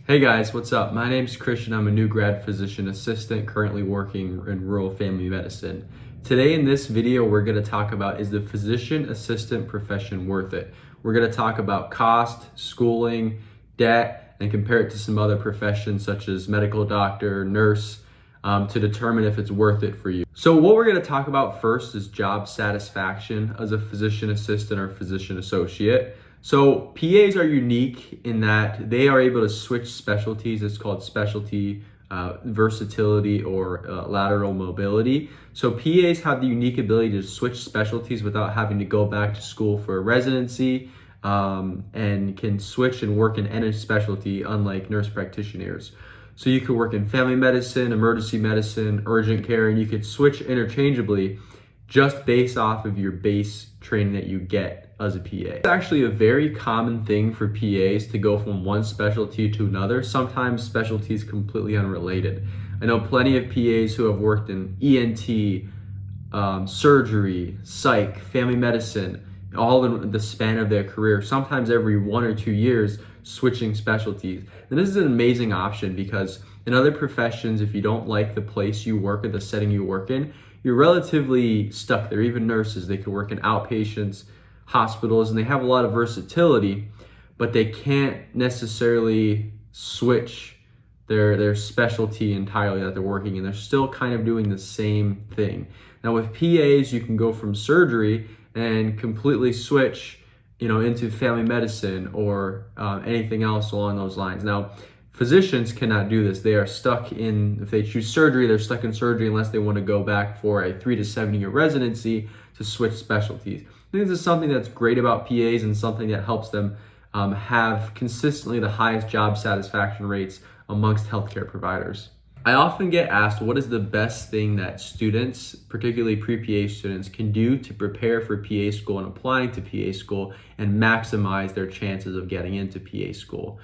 Hey guys, what's up? My name's Christian. I'm a new grad physician assistant currently working in rural family medicine. Today in this video, we're going to talk about, is the physician assistant profession worth it? We're going to talk about cost, schooling, debt, and compare it to some other professions such as medical doctor, nurse, to determine if it's worth it for you. So what we're going to talk about first is job satisfaction as a physician assistant or physician associate. So PAs are unique in that they are able to switch specialties. It's called specialty versatility or lateral mobility. So PAs have the unique ability to switch specialties without having to go back to school for a residency, and can switch and work in any specialty, unlike nurse practitioners. So you could work in family medicine, emergency medicine, urgent care, and you could switch interchangeably just based off of your base training that you get as a PA. It's actually a very common thing for PAs to go from one specialty to another, sometimes specialties completely unrelated. I know plenty of PAs who have worked in ENT, surgery, psych, family medicine, all in the span of their career, sometimes every 1 or 2 years, switching specialties. And this is an amazing option because in other professions, if you don't like the place you work or the setting you work in, you're relatively stuck there. Even nurses, they can work in outpatients, hospitals, and they have a lot of versatility, but they can't necessarily switch their specialty entirely that they're working in. They're still kind of doing the same thing. Now with PAs, you can go from surgery and completely switch, into family medicine or anything else along those lines. Now, physicians cannot do this. They are stuck in, if they choose surgery, they're stuck in surgery unless they want to go back for a 3 to 7 year residency to switch specialties. I think this is something that's great about PAs and something that helps them have consistently the highest job satisfaction rates amongst healthcare providers. I often get asked, what is the best thing that students, particularly pre-PA students, can do to prepare for PA school and applying to PA school and maximize their chances of getting into PA school?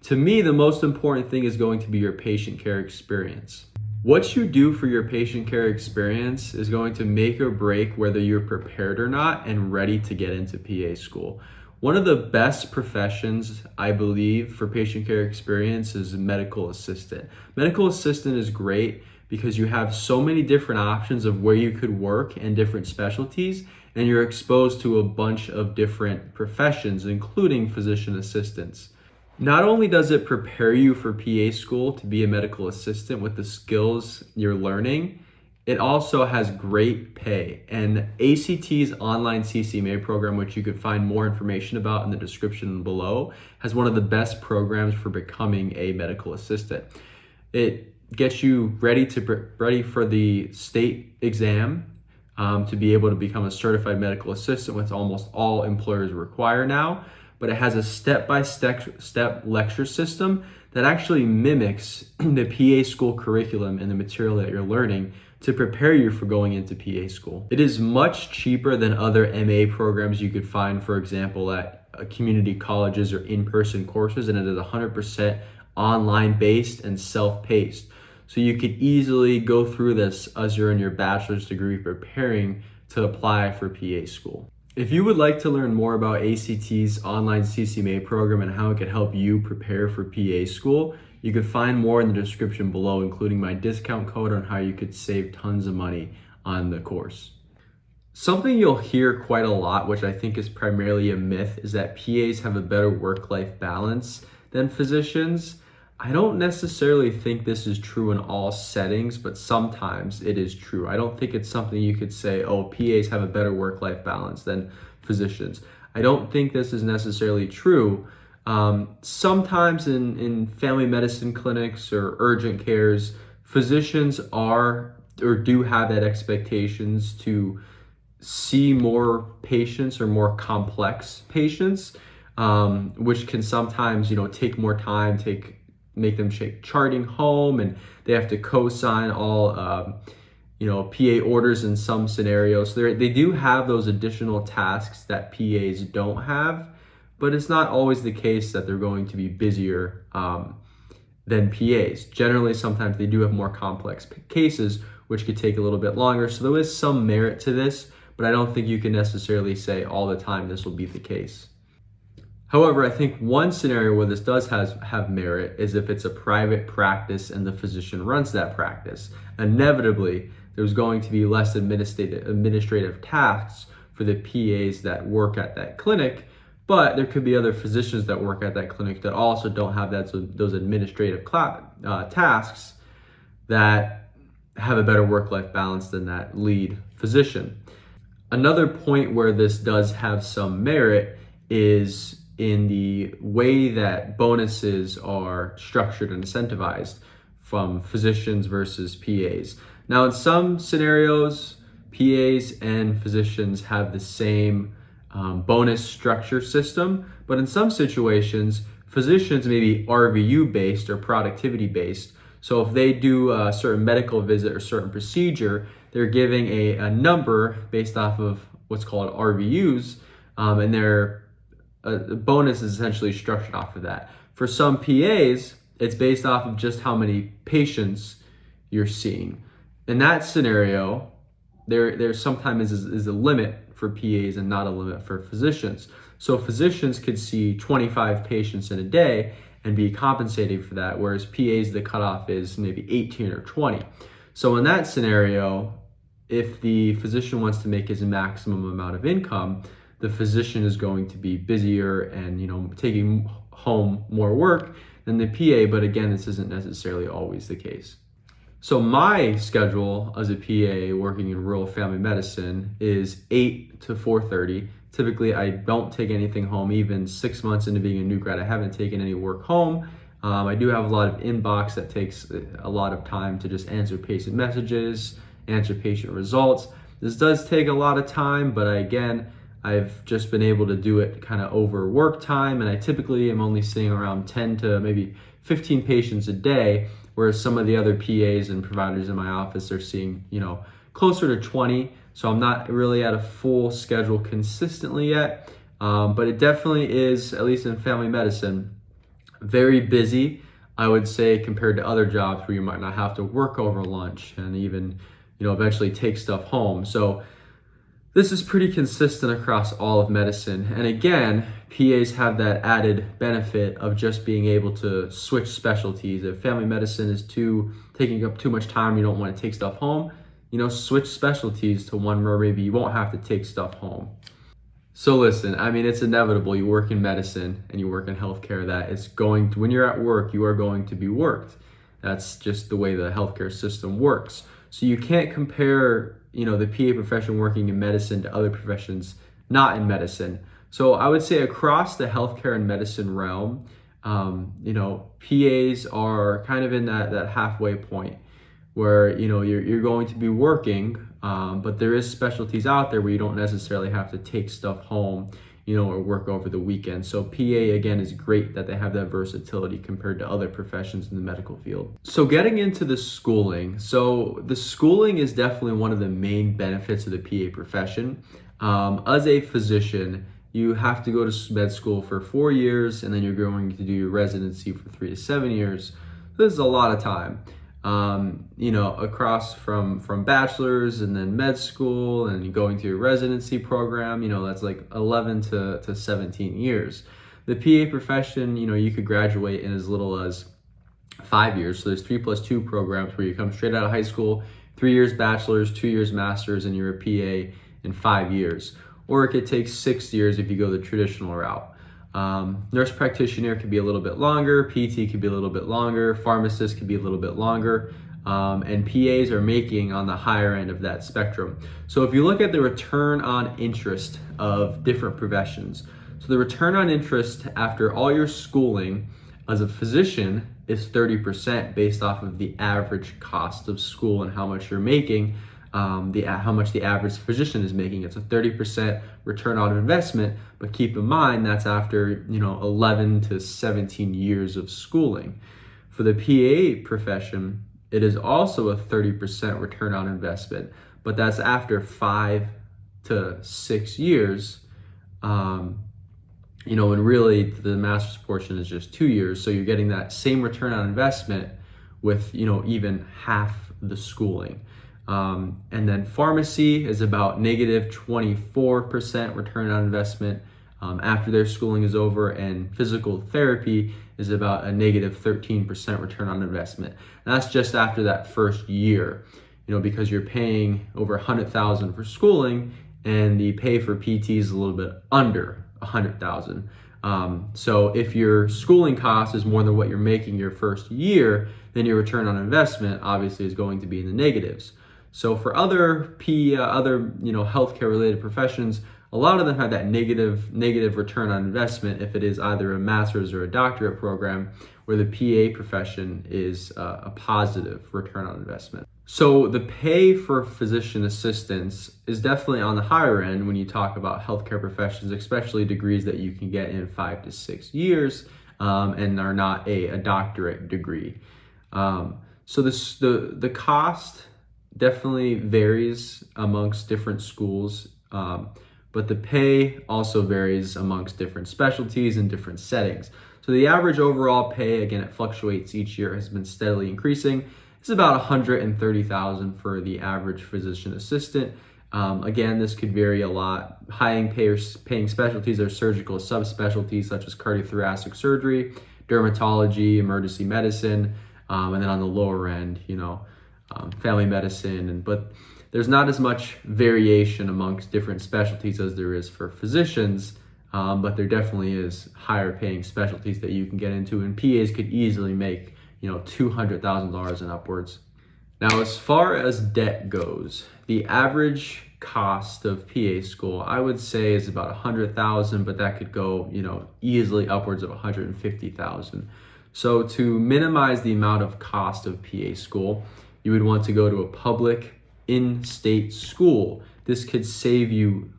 To me, the most important thing is going to be your patient care experience. What you do for your patient care experience is going to make or break whether you're prepared or not and ready to get into PA school. One of the best professions, I believe, for patient care experience is medical assistant. Medical assistant is great because you have so many different options of where you could work and different specialties, and you're exposed to a bunch of different professions, including physician assistants. Not only does it prepare you for PA school to be a medical assistant with the skills you're learning, it also has great pay. And ACT's online CCMA program, which you could find more information about in the description below, has one of the best programs for becoming a medical assistant. It gets you ready for the state exam to be able to become a certified medical assistant, which almost all employers require now. But it has a step-by-step lecture system that actually mimics the PA school curriculum and the material that you're learning to prepare you for going into PA school. It is much cheaper than other MA programs you could find, for example, at community colleges or in-person courses, and it is 100% online-based and self-paced. So you could easily go through this as you're in your bachelor's degree preparing to apply for PA school. If you would like to learn more about ACT's online CCMA program and how it could help you prepare for PA school, you could find more in the description below, including my discount code on how you could save tons of money on the course. Something you'll hear quite a lot, which I think is primarily a myth, is that PAs have a better work-life balance than physicians. I don't necessarily think this is true in all settings, but sometimes it is true. I don't think it's something you could say, oh, PAs have a better work-life balance than physicians. I don't think this is necessarily true. Sometimes in family medicine clinics or urgent cares, physicians are or do have that expectations to see more patients or more complex patients, which can sometimes, take more time, make them take charting home, and they have to co-sign all, PA orders in some scenarios. So they do have those additional tasks that PAs don't have, but it's not always the case that they're going to be busier than PAs. Generally, sometimes they do have more complex cases, which could take a little bit longer. So there is some merit to this, but I don't think you can necessarily say all the time this will be the case. However, I think one scenario where this does have merit is if it's a private practice and the physician runs that practice. Inevitably, there's going to be less administrative tasks for the PAs that work at that clinic, but there could be other physicians that work at that clinic that also don't have those administrative tasks that have a better work-life balance than that lead physician. Another point where this does have some merit is in the way that bonuses are structured and incentivized from physicians versus PAs. Now, in some scenarios, PAs and physicians have the same bonus structure system, but in some situations, physicians may be RVU based or productivity based. So if they do a certain medical visit or certain procedure, they're giving a number based off of what's called RVUs, and their bonus is essentially structured off of that. For some PAs, it's based off of just how many patients you're seeing. In that scenario, there sometimes is a limit for PAs and not a limit for physicians. So physicians could see 25 patients in a day and be compensated for that, whereas PAs, the cutoff is maybe 18 or 20. So in that scenario, if the physician wants to make his maximum amount of income, the physician is going to be busier and taking home more work than the PA, but again, this isn't necessarily always the case. So my schedule as a PA working in rural family medicine is 8 to 4:30. Typically, I don't take anything home. Even 6 months into being a new grad, I haven't taken any work home. I do have a lot of inbox that takes a lot of time to just answer patient messages, answer patient results. This does take a lot of time, but I've just been able to do it kind of over work time, and I typically am only seeing around 10 to maybe 15 patients a day, whereas some of the other PAs and providers in my office are seeing, closer to 20. So I'm not really at a full schedule consistently yet, but it definitely is, at least in family medicine, very busy, I would say, compared to other jobs where you might not have to work over lunch and even, eventually take stuff home. So this is pretty consistent across all of medicine. And again, PAs have that added benefit of just being able to switch specialties. If family medicine is taking up too much time, you don't want to take stuff home, switch specialties to one where maybe you won't have to take stuff home. So listen, it's inevitable. You work in medicine and you work in healthcare that when you're at work, you are going to be worked. That's just the way the healthcare system works. So you can't compare, the PA profession working in medicine to other professions not in medicine. So I would say across the healthcare and medicine realm, PAs are kind of in that halfway point where, you're going to be working, but there is specialties out there where you don't necessarily have to take stuff home, or work over the weekend. So PA, again, is great that they have that versatility compared to other professions in the medical field. So getting into the schooling. So the schooling is definitely one of the main benefits of the PA profession. As a physician, you have to go to med school for 4 years, and then you're going to do your residency for 3 to 7 years. This is a lot of time. Across from bachelor's and then med school and going to your residency program, that's like 11 to 17 years. The PA profession, you could graduate in as little as 5 years. So there's 3+2 programs where you come straight out of high school, 3 years bachelor's, 2 years master's, and you're a PA in 5 years. Or it could take 6 years if you go the traditional route. Nurse practitioner could be a little bit longer, PT could be a little bit longer, pharmacist could be a little bit longer, and PAs are making on the higher end of that spectrum. So if you look at the return on interest of different professions, so the return on interest after all your schooling as a physician is 30% based off of the average cost of school and how much you're making. How much the average physician is making. It's a 30% return on investment, but keep in mind that's after 11 to 17 years of schooling. For the PA profession, it is also a 30% return on investment, but that's after 5 to 6 years. And really the master's portion is just 2 years, so you're getting that same return on investment with even half the schooling. And then pharmacy is about negative 24% return on investment after their schooling is over, and physical therapy is about a negative 13% return on investment. And that's just after that first year, because you're paying over $100,000 for schooling, and the pay for PT is a little bit under $100,000. So if your schooling cost is more than what you're making your first year, then your return on investment obviously is going to be in the negatives. So for other healthcare related professions, a lot of them have that negative return on investment if it is either a master's or a doctorate program, where the PA profession is a positive return on investment. So the pay for physician assistants is definitely on the higher end when you talk about healthcare professions, especially degrees that you can get in 5 to 6 years and are not a doctorate degree. So the cost definitely varies amongst different schools, but the pay also varies amongst different specialties and different settings. So the average overall pay, again, it fluctuates each year, has been steadily increasing. It's about $130,000 for the average physician assistant. Again, this could vary a lot. Paying specialties are surgical subspecialties such as cardiothoracic surgery, dermatology, emergency medicine, and then on the lower end, family medicine. But there's not as much variation amongst different specialties as there is for physicians, but there definitely is higher paying specialties that you can get into, and PAs could easily make $200,000 and upwards. Now, as far as debt goes, the average cost of PA school, I would say, is about $100,000, but that could go, easily upwards of $150,000. So to minimize the amount of cost of PA school, you would want to go to a public in-state school. This could save you,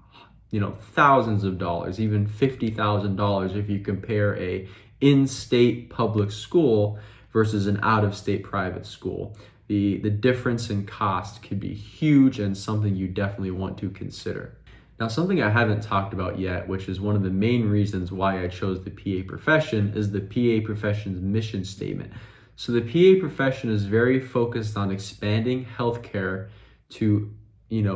thousands of dollars, even $50,000 if you compare a in-state public school versus an out-of-state private school. The difference in cost could be huge and something you definitely want to consider. Now, something I haven't talked about yet, which is one of the main reasons why I chose the PA profession, is the PA profession's mission statement. So the PA profession is very focused on expanding healthcare to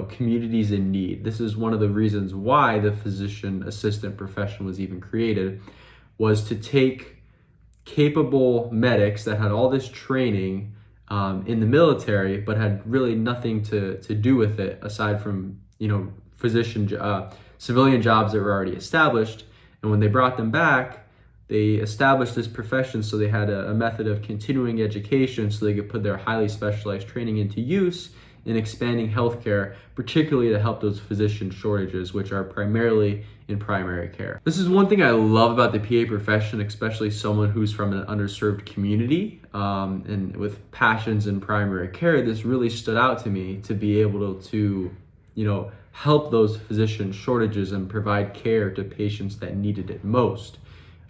communities in need. This is one of the reasons why the physician assistant profession was even created, was to take capable medics that had all this training in the military, but had really nothing to do with it aside from civilian jobs that were already established. And when they brought them back, they established this profession so they had a method of continuing education so they could put their highly specialized training into use in expanding healthcare, particularly to help those physician shortages, which are primarily in primary care. This is one thing I love about the PA profession, especially someone who's from an underserved community and with passions in primary care. This really stood out to me, to be able to help those physician shortages and provide care to patients that needed it most.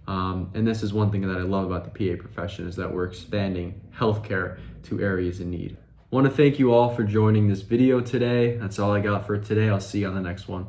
And this is one thing that I love about the PA profession, is that we're expanding healthcare to areas in need. I want to thank you all for joining this video today. That's all I got for today. I'll see you on the next one.